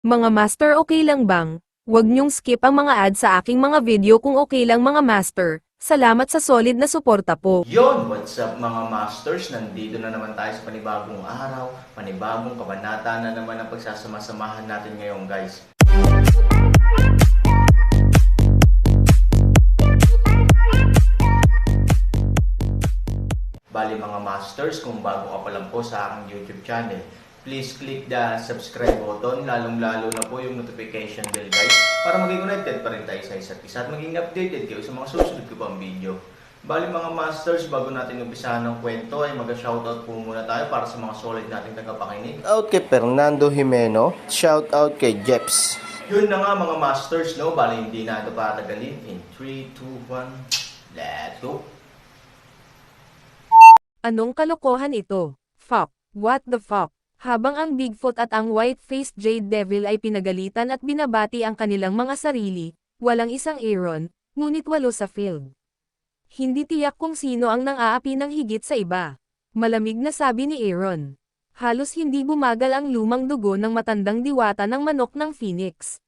Mga master, okay lang bang? Huwag niyong skip ang mga ads sa aking mga video kung okay lang mga master. Salamat sa solid na suporta po. Yon, what's up mga masters? Nandito na naman tayo sa panibagong araw, panibagong kabanata na naman ang pagsasama-samahan natin ngayon guys. Bali mga masters, kung bago ka pa lang po sa aking YouTube channel, please click the subscribe button, lalong-lalo na po yung notification bell guys, para maging connected pa rin tayo sa isa't isa at maging updated kayo sa mga susunod ko pang video. Bali mga masters, bago natin umpisahan ng kwento ay mag-shoutout po muna tayo para sa mga solid nating tagapakinig. Out kay Fernando Jimeno, shout out kay Jeps. Yun na nga mga masters, no? Bali hindi na ito patagalin. In 3, 2, 1, let's go! Anong kalokohan ito? Fuck. What the fuck? Habang ang Bigfoot at ang White-Faced Jade Devil ay pinagalitan at binabati ang kanilang mga sarili, walang isang Aaron, ngunit 8 sa field. Hindi tiyak kung sino ang nang-aapi ng higit sa iba. Malamig na sabi ni Aaron. Halos hindi bumagal ang lumang dugo ng matandang diwata ng manok ng Phoenix.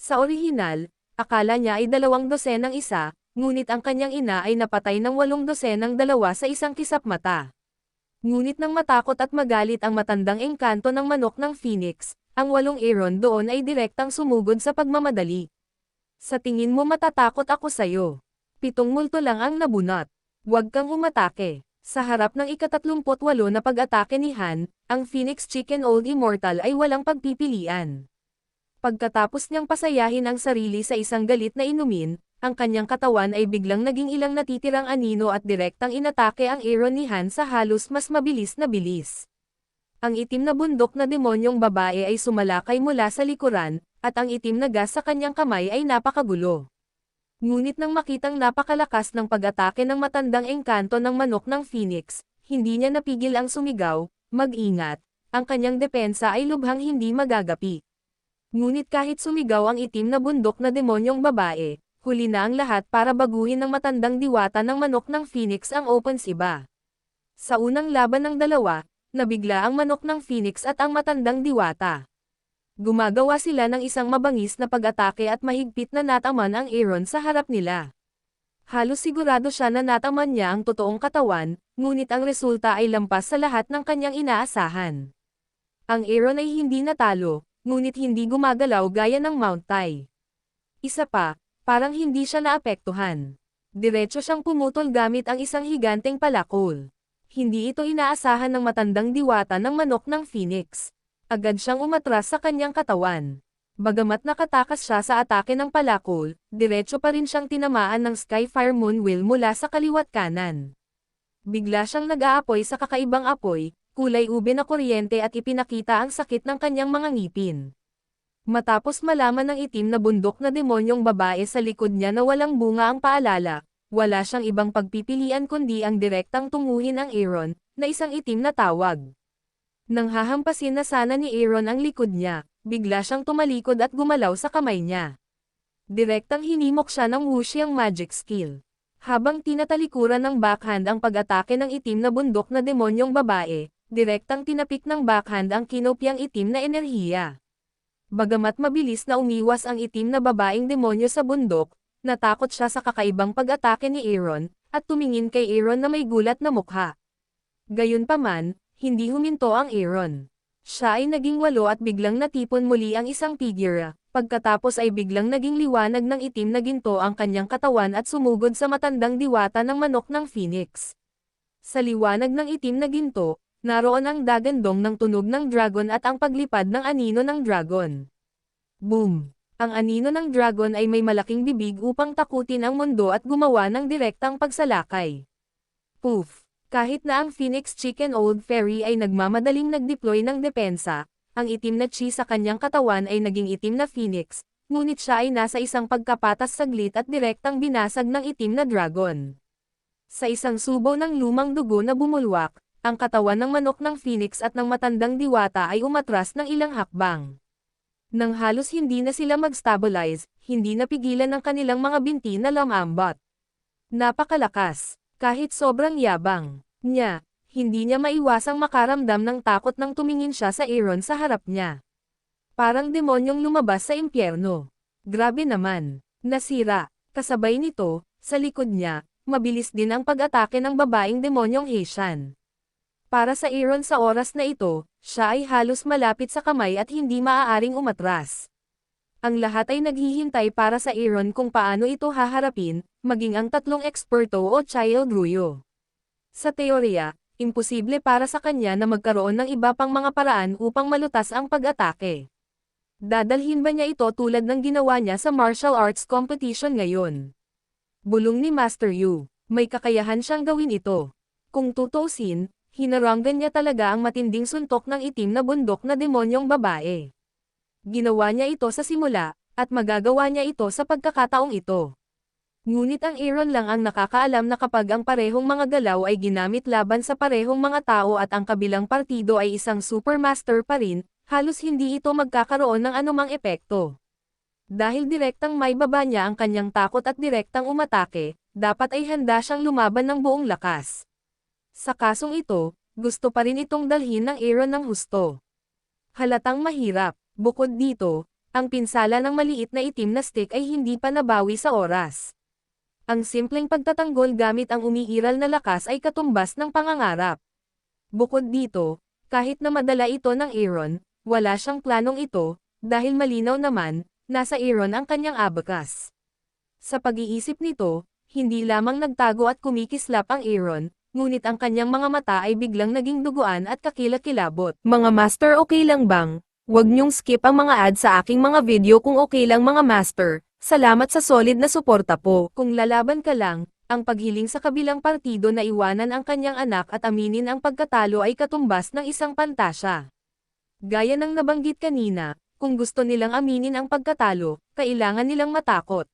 Sa orihinal, akala niya ay 200 ng isa, ngunit ang kanyang ina ay napatay ng 800 ng dalawa sa isang kisap mata. Ngunit nang matakot at magalit ang matandang engkanto ng manok ng Phoenix, ang 8 Aaron doon ay direktang sumugod sa pagmamadali. Sa tingin mo matatakot ako sayo? 7 multo lang ang nabunot. Huwag kang umatake. Sa harap ng ika-38 na pag-atake ni Han, ang Phoenix Chicken Old Immortal ay walang pagpipilian. Pagkatapos niyang pasayahin ang sarili sa isang galit na inumin, ang kanyang katawan ay biglang naging ilang natitirang anino at direktang inatake ang Aaron ni Han sa halos mas mabilis na bilis. Ang itim na bundok na demonyong babae ay sumalakay mula sa likuran, at ang itim na gas sa kanyang kamay ay napakagulo. Ngunit nang makitang napakalakas ng pag-atake ng matandang engkanto ng manok ng Phoenix, hindi niya napigil ang sumigaw, mag-ingat, ang kanyang depensa ay lubhang hindi magagapi. Ngunit kahit sumigaw ang itim na bundok na demonyong babae, huli na ang lahat para baguhin ng matandang diwata ng manok ng Phoenix ang opens iba. Sa unang laban ng dalawa, nabigla ang manok ng Phoenix at ang matandang diwata. Gumagawa sila ng isang mabangis na pag-atake at mahigpit na nataman ang Aaron sa harap nila. Halos sigurado siya na nataman niya ang totoong katawan, ngunit ang resulta ay lampas sa lahat ng kanyang inaasahan. Ang Aaron ay hindi natalo, ngunit hindi gumagalaw gaya ng Mount Tai. Isa pa, parang hindi siya naapektuhan. Diretso siyang pumutol gamit ang isang higanteng palakol. Hindi ito inaasahan ng matandang diwata ng manok ng Phoenix. Agad siyang umatras sa kanyang katawan. Bagamat nakatakas siya sa atake ng palakol, diretso pa rin siyang tinamaan ng Skyfire Moonwheel mula sa kaliwat kanan. Bigla siyang nag-aapoy sa kakaibang apoy, kulay ube na kuryente at ipinakita ang sakit ng kanyang mga ngipin. Matapos malaman ng itim na bundok na demonyong babae sa likod niya na walang bunga ang paalala, wala siyang ibang pagpipilian kundi ang direktang tunguhin ang Aaron, na isang itim na tawag. Nang hahampasin na sana ni Aaron ang likod niya, bigla siyang tumalikod at gumalaw sa kamay niya. Direktang hinimok siya ng wuxiang magic skill. Habang tinatalikuran ng backhand ang pag-atake ng itim na bundok na demonyong babae, direktang tinapik ng backhand ang kinopyang itim na enerhiya. Bagamat mabilis na umiwas ang itim na babaeng demonyo sa bundok, natakot siya sa kakaibang pag-atake ni Aaron, at tumingin kay Aaron na may gulat na mukha. Gayunpaman, hindi huminto ang Aaron. Siya ay naging 8 at biglang natipon muli ang isang figure, pagkatapos ay biglang naging liwanag ng itim na ginto ang kanyang katawan at sumugod sa matandang diwata ng manok ng Phoenix. Sa liwanag ng itim na ginto, naroon ang dagandong ng tunog ng dragon at ang paglipad ng anino ng dragon. Boom! Ang anino ng dragon ay may malaking bibig upang takutin ang mundo at gumawa ng direktang pagsalakay. Poof! Kahit na ang Phoenix Chicken Old Fairy ay nagmamadaling nag-deploy ng depensa, ang itim na chi sa kanyang katawan ay naging itim na Phoenix, ngunit siya ay nasa isang pagkapatas saglit at direktang binasag ng itim na dragon. Sa isang subo ng lumang dugo na bumulwak, ang katawan ng manok ng Phoenix at ng matandang diwata ay umatras ng ilang hakbang. Nang halos hindi na sila mag-stabilize, hindi napigilan ng kanilang mga binti na lumambot. Napakalakas. Kahit sobrang yabang niya, hindi niya maiwasang makaramdam ng takot nang tumingin siya sa Aaron sa harap niya. Parang demonyong lumabas sa impyerno. Grabe naman. Nasira. Kasabay nito, sa likod niya, mabilis din ang pag-atake ng babaeng demonyong Haitian. Para sa Aaron sa oras na ito, siya ay halos malapit sa kamay at hindi maaaring umatras. Ang lahat ay naghihintay para sa Aaron kung paano ito haharapin, maging ang tatlong eksperto o child ruyo. Sa teorya, imposible para sa kanya na magkaroon ng iba pang mga paraan upang malutas ang pag-atake. Dadalhin ba niya ito tulad ng ginawa niya sa martial arts competition ngayon? Bulong ni Master Yu, may kakayahan siyang gawin ito. Kung tutusin, hinaranggan niya talaga ang matinding suntok ng itim na bundok na demonyong babae. Ginawa niya ito sa simula, at magagawa niya ito sa pagkakataong ito. Ngunit ang Aaron lang ang nakakaalam na kapag ang parehong mga galaw ay ginamit laban sa parehong mga tao at ang kabilang partido ay isang supermaster pa rin, halos hindi ito magkakaroon ng anumang epekto. Dahil direktang may baba niya ang kanyang takot at direktang umatake, dapat ay handa siyang lumaban ng buong lakas. Sa kasong ito, gusto pa rin itong dalhin ng Aaron ng husto. Halatang mahirap. Bukod dito, ang pinsala ng maliit na itim na stick ay hindi pa nabawi sa oras. Ang simpleng pagtatanggol gamit ang umiiral na lakas ay katumbas ng pangangarap. Bukod dito, kahit na madala ito ng Aaron, wala siyang planong ito, dahil malinaw naman, nasa Aaron ang kanyang abacus. Sa pag-iisip nito, hindi lamang nagtago at kumikislap ang Aaron, ngunit ang kanyang mga mata ay biglang naging duguan at kakilakilabot. Mga master, okay lang bang? Huwag niyong skip ang mga ads sa aking mga video kung okay lang mga master. Salamat sa solid na suporta po. Kung lalaban ka lang, ang paghiling sa kabilang partido na iwanan ang kanyang anak at aminin ang pagkatalo ay katumbas ng isang pantasya. Gaya ng nabanggit kanina, kung gusto nilang aminin ang pagkatalo, kailangan nilang matakot.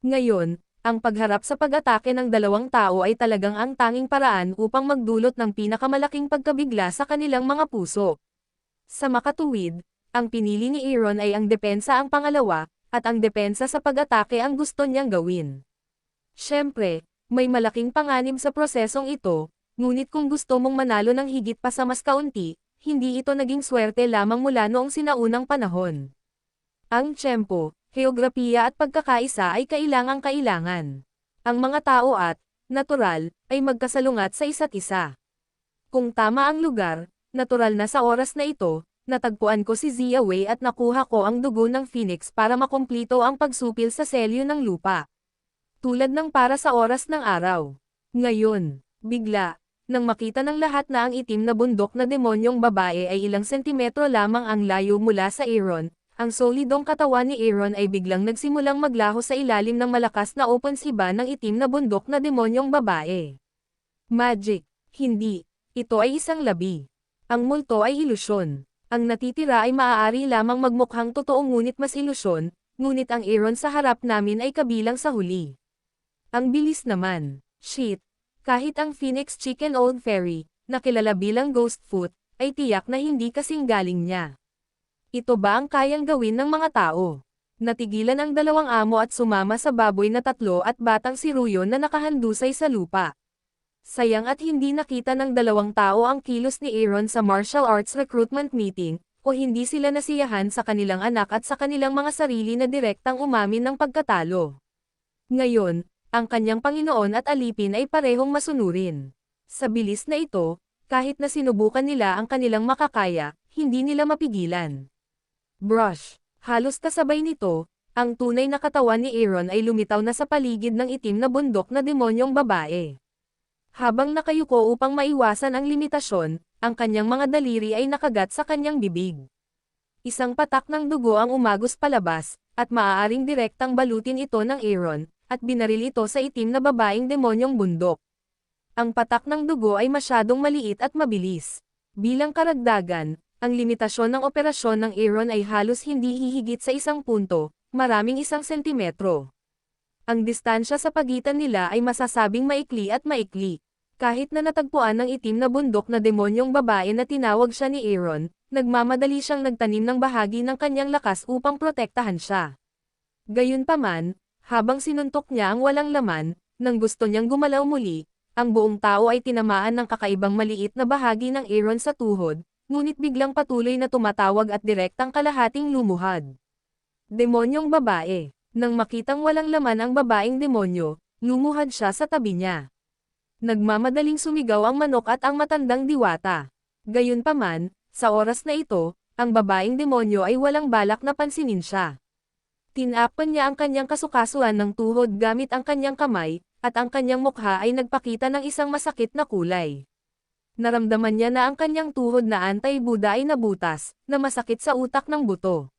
Ngayon, ang pagharap sa pag-atake ng dalawang tao ay talagang ang tanging paraan upang magdulot ng pinakamalaking pagkabigla sa kanilang mga puso. Sa makatuwid, ang pinili ni Aaron ay ang depensa ang pangalawa, at ang depensa sa pag-atake ang gusto niyang gawin. Siyempre, may malaking panganib sa prosesong ito, ngunit kung gusto mong manalo ng higit pa sa mas kaunti, hindi ito naging swerte lamang mula noong sinaunang panahon. Ang tiyempo, geograpiya at pagkakaisa ay kailangang-kailangan. Ang mga tao at, natural, ay magkasalungat sa isa't isa. Kung tama ang lugar, natural na sa oras na ito, natagpuan ko si Zia Wei at nakuha ko ang dugo ng Phoenix para makumplito ang pagsupil sa selyo ng lupa. Tulad ng para sa oras ng araw. Ngayon, bigla, nang makita ng lahat na ang itim na bundok na demonyong babae ay ilang sentimetro lamang ang layo mula sa Aaron, ang solidong katawan ni Aaron ay biglang nagsimulang maglaho sa ilalim ng malakas na opensiba ng itim na bundok na demonyong babae. Magic. Hindi. Ito ay isang labi. Ang multo ay ilusyon. Ang natitira ay maaari lamang magmukhang totoo ngunit mas ilusyon, ngunit ang Aaron sa harap namin ay kabilang sa huli. Ang bilis naman. Shit. Kahit ang Phoenix Chicken Old Fairy, na kilala bilang Ghost Foot, ay tiyak na hindi kasing galing niya. Ito ba ang kayang gawin ng mga tao? Natigilan ang dalawang amo at sumama sa baboy na tatlo at batang si Ruyo na nakahandusay sa lupa. Sayang at hindi nakita ng dalawang tao ang kilos ni Aaron sa martial arts recruitment meeting, o hindi sila nasiyahan sa kanilang anak at sa kanilang mga sarili na direktang umamin ng pagkatalo. Ngayon, ang kanyang Panginoon at alipin ay parehong masunurin. Sa bilis na ito, kahit na sinubukan nila ang kanilang makakaya, hindi nila mapigilan. Brush. Halos kasabay nito, ang tunay na katawan ni Aaron ay lumitaw na sa paligid ng itim na bundok na demonyong babae. Habang nakayuko upang maiwasan ang limitasyon, ang kanyang mga daliri ay nakagat sa kanyang bibig. Isang patak ng dugo ang umagos palabas, at maaaring direktang balutin ito ng Aaron, at binaril ito sa itim na babaeng demonyong bundok. Ang patak ng dugo ay masyadong maliit at mabilis. Bilang karagdagan, ang limitasyon ng operasyon ng Aaron ay halos hindi hihigit sa 1 punto, maraming 1 sentimetro. Ang distansya sa pagitan nila ay masasabing maikli at maikli. Kahit na natagpuan ng itim na bundok na demonyong babae na tinawag siya ni Aaron, nagmamadali siyang nagtanim ng bahagi ng kanyang lakas upang protektahan siya. Gayunpaman, habang sinuntok niya ang walang laman, nang gusto niyang gumalaw muli, ang buong tao ay tinamaan ng kakaibang maliit na bahagi ng Aaron sa tuhod, ngunit biglang patuloy na tumatawag at direktang kalahating lumuhad. Demonyong babae. Nang makitang walang laman ang babaeng demonyo, lumuhad siya sa tabi niya. Nagmamadaling sumigaw ang manok at ang matandang diwata. Gayunpaman, sa oras na ito, ang babaeng demonyo ay walang balak na pansinin siya. Tinakpan niya ang kanyang kasukasuan ng tuhod gamit ang kanyang kamay, at ang kanyang mukha ay nagpakita ng isang masakit na kulay. Naramdaman niya na ang kanyang tuhod na antay-Buddha ay nabutas, na masakit sa utak ng buto.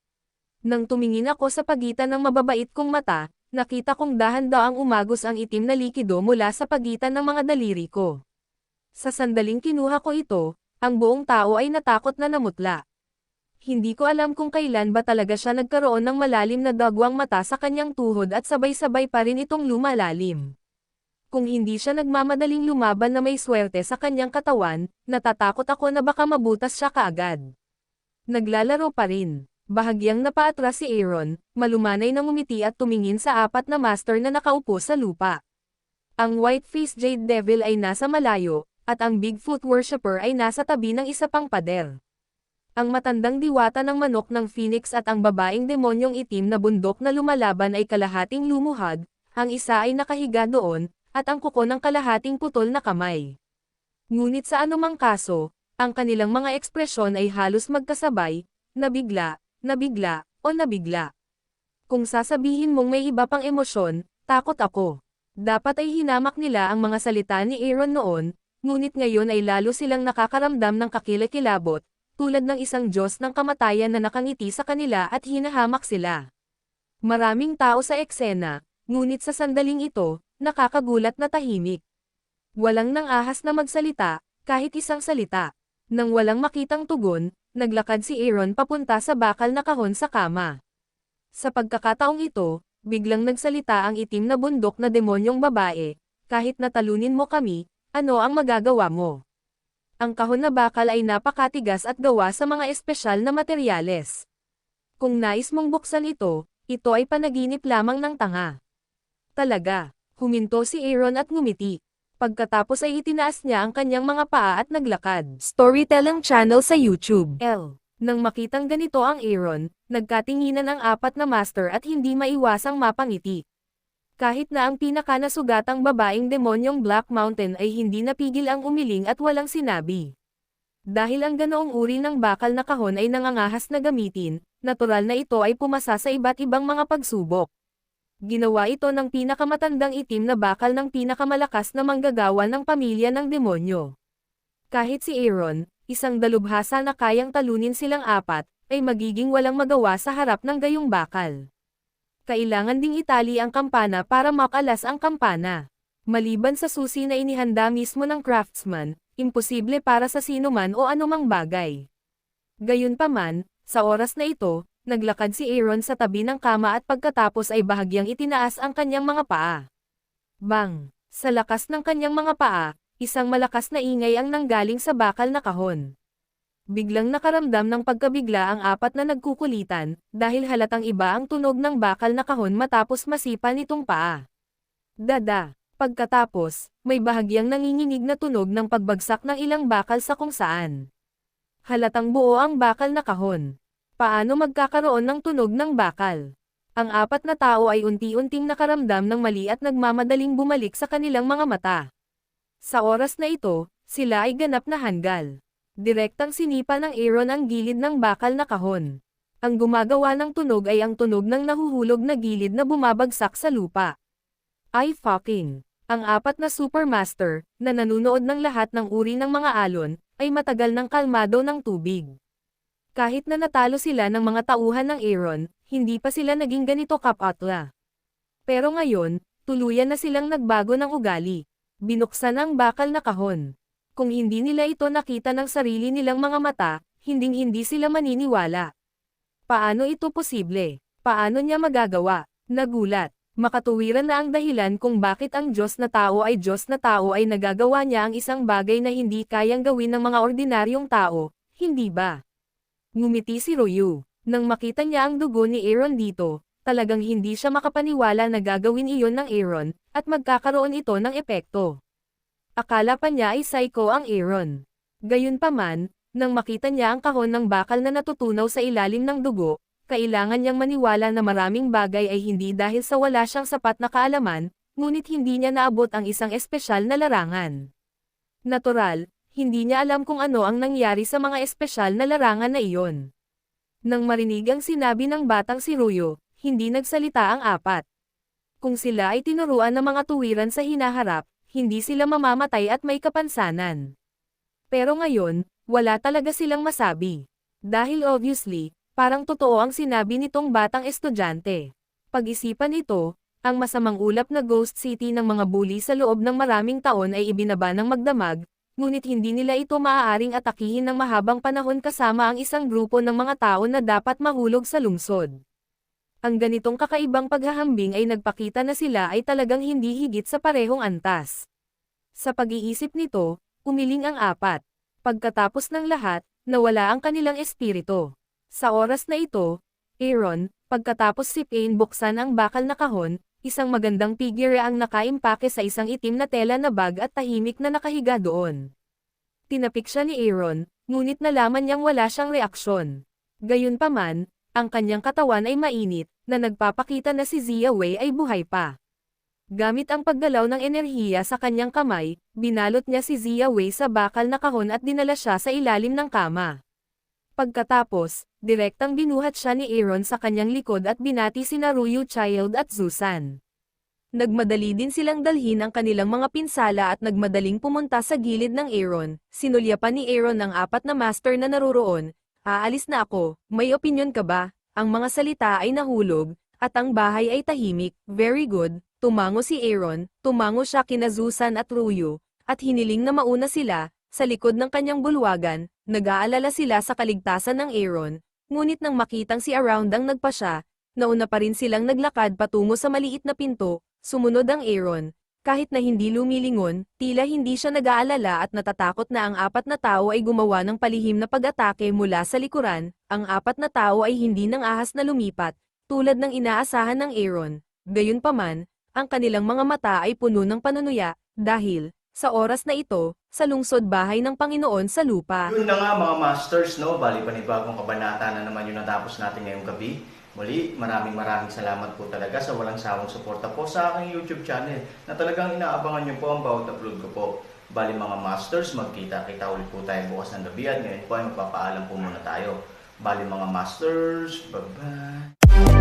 Nang tumingin ako sa pagitan ng mababait kong mata, nakita kong dahan-daang umagos ang itim na likido mula sa pagitan ng mga daliri ko. Sa sandaling kinuha ko ito, ang buong tao ay natakot na namutla. Hindi ko alam kung kailan ba talaga siya nagkaroon ng malalim na dagwang mata sa kanyang tuhod at sabay-sabay pa rin itong lumalalim. Kung hindi siya nagmamadaling lumaban na may swerte sa kanyang katawan, natatakot ako na baka mabutas siya kaagad. Naglalaro pa rin. Bahagyang napaatras si Aaron, malumanay na ngumiti at tumingin sa apat na master na nakaupo sa lupa. Ang white-faced Jade Devil ay nasa malayo, at ang Bigfoot worshipper ay nasa tabi ng isa pang pader. Ang matandang diwata ng manok ng Phoenix at ang babaeng demonyong itim na bundok na lumalaban ay kalahating lumuhad, ang isa ay nakahiga doon, at ang kuko ng kalahating putol na kamay. Ngunit sa anumang kaso, ang kanilang mga ekspresyon ay halos magkasabay, nabigla, o nabigla. Kung sasabihin mong may iba pang emosyon, takot ako. Dapat ay hinamak nila ang mga salita ni Aaron noon, ngunit ngayon ay lalo silang nakakaramdam ng kakilakilabot, tulad ng isang Diyos ng kamatayan na nakangiti sa kanila at hinahamak sila. Maraming tao sa eksena, ngunit sa sandaling ito, nakakagulat na tahimik. Walang nang ahas na magsalita, kahit isang salita. Nang walang makitang tugon, naglakad si Aaron papunta sa bakal na kahon sa kama. Sa pagkakataong ito, biglang nagsalita ang itim na bundok na demonyong babae, kahit natalunin mo kami, ano ang magagawa mo? Ang kahon na bakal ay napakatigas at gawa sa mga espesyal na materyales. Kung nais mong buksan ito, ito ay panaginip lamang ng tanga. Talaga, huminto si Aaron at ngumiti. Pagkatapos ay itinaas niya ang kanyang mga paa at naglakad. Storytelling channel sa YouTube. Nang makitang ganito ang Aaron, nagkatinginan ang apat na master at hindi maiwasang mapangiti. Kahit na ang pinakanasugatang babaeng demonyong Black Mountain ay hindi napigil ang umiling at walang sinabi. Dahil ang ganoong uri ng bakal na kahon ay nangangahas na gamitin, natural na ito ay pumasa sa iba't ibang mga pagsubok. Ginawa ito ng pinakamatandang itim na bakal ng pinakamalakas na manggagawa ng pamilya ng demonyo. Kahit si Aaron, isang dalubhasa na kayang talunin silang apat, ay magiging walang magawa sa harap ng gayong bakal. Kailangan ding itali ang kampana para makalas ang kampana. Maliban sa susi na inihanda mismo ng craftsman, imposible para sa sinuman o anumang bagay. Gayunpaman, sa oras na ito, naglakad si Aaron sa tabi ng kama at pagkatapos ay bahagyang itinaas ang kanyang mga paa. Bang! Sa lakas ng kanyang mga paa, isang malakas na ingay ang nanggaling sa bakal na kahon. Biglang nakaramdam ng pagkabigla ang apat na nagkukulitan, dahil halatang iba ang tunog ng bakal na kahon matapos masipa nitong paa. Dada! Pagkatapos, may bahagyang nanginginig na tunog ng pagbagsak ng ilang bakal sa kung saan. Halatang buo ang bakal na kahon. Paano magkakaroon ng tunog ng bakal? Ang apat na tao ay unti-unting nakaramdam ng mali at nagmamadaling bumalik sa kanilang mga mata. Sa oras na ito, sila ay ganap na hanggal. Direktang sinipa ng Aaron ang gilid ng bakal na kahon. Ang gumagawa ng tunog ay ang tunog ng nahuhulog na gilid na bumabagsak sa lupa. Ay fucking! Ang apat na supermaster, na nanunood ng lahat ng uri ng mga alon, ay matagal ng kalmado ng tubig. Kahit na natalo sila ng mga tauhan ng Aaron, hindi pa sila naging ganito kapatla. Pero ngayon, tuluyan na silang nagbago ng ugali. Binuksan ang bakal na kahon. Kung hindi nila ito nakita ng sarili nilang mga mata, hinding-hindi sila maniniwala. Paano ito posible? Paano niya magagawa? Nagulat. Makatuwiran na ang dahilan kung bakit ang Diyos na tao ay nagagawa niya ang isang bagay na hindi kayang gawin ng mga ordinaryong tao, hindi ba? Ngumiti si Ryu. Nang makita niya ang dugo ni Aaron dito, talagang hindi siya makapaniwala na gagawin iyon ng Aaron, at magkakaroon ito ng epekto. Akala pa niya ay psycho ang Aaron. Gayunpaman, Nang makita niya ang kahon ng bakal na natutunaw sa ilalim ng dugo, kailangan niyang maniwala na maraming bagay ay hindi dahil sa wala siyang sapat na kaalaman, ngunit hindi niya naabot ang isang espesyal na larangan. Natural, hindi niya alam kung ano ang nangyari sa mga espesyal na larangan na iyon. Nang marinig ang sinabi ng batang si Ruyo, hindi nagsalita ang apat. Kung sila ay tinuruan ng mga tuwiran sa hinaharap, hindi sila mamamatay at may kapansanan. Pero ngayon, wala talaga silang masabi. Dahil obviously, parang totoo ang sinabi nitong batang estudyante. Pag-isipan ito, ang masamang ulap na ghost city ng mga bully sa loob ng maraming taon ay ibinaba ng magdamag, ngunit hindi nila ito maaaring atakihin ng mahabang panahon kasama ang isang grupo ng mga tao na dapat mahulog sa lungsod. Ang ganitong kakaibang paghahambing ay nagpakita na sila ay talagang hindi higit sa parehong antas. Sa pag-iisip nito, umiling ang apat. Pagkatapos ng lahat, nawala ang kanilang espiritu. Sa oras na ito, Aaron, pagkatapos si Payne buksan ang bakal na kahon, isang magandang figure ang nakaimpake sa isang itim na tela na bag at tahimik na nakahiga doon. Tinapik siya ni Aaron, ngunit nalaman niyang wala siyang reaksyon. Gayunpaman, ang kanyang katawan ay mainit, na nagpapakita na si Zia Wei ay buhay pa. Gamit ang paggalaw ng enerhiya sa kanyang kamay, binalot niya si Zia Wei sa bakal na kahon at dinala siya sa ilalim ng kama. Pagkatapos, direktang binuhat siya ni Aaron sa kanyang likod at binati sina Ruyu Child at Susan. Nagmadali din silang dalhin ang kanilang mga pinsala at nagmadaling pumunta sa gilid ng Aaron. Sinulyapan ni Aaron ang apat na master na naruroon. Aalis na ako, may opinyon ka ba? Ang mga salita ay nahulog, at ang bahay ay tahimik. Very good, tumango si Aaron, tumango siya kina Susan at Ruyu, at hiniling na mauna sila, sa likod ng kanyang bulwagan. Nag-aalala sila sa kaligtasan ng Aaron, ngunit nang makitang si Around ang nagpasya, nauna pa rin silang naglakad patungo sa maliit na pinto, sumunod ang Aaron. Kahit na hindi lumilingon, tila hindi siya nag-aalala at natatakot na ang apat na tao ay gumawa ng palihim na pag-atake mula sa likuran, ang apat na tao ay hindi nang ahas na lumipat, tulad ng inaasahan ng Aaron. Gayunpaman, ang kanilang mga mata ay puno ng panunuya, dahil, sa oras na ito, sa lungsod bahay ng Panginoon sa lupa. Yun na nga mga masters, no? Bali panibagong kabanata na naman yung natapos natin ngayong gabi. Muli, maraming salamat po talaga sa walang sawang suporta po sa aking YouTube channel na talagang inaabangan nyo po ang bawat upload ko po. Bali mga masters, magkita-kita ulit po tayo bukas ng gabi at ngayon po ay magpapaalam po muna tayo. Bali mga masters, bye-bye!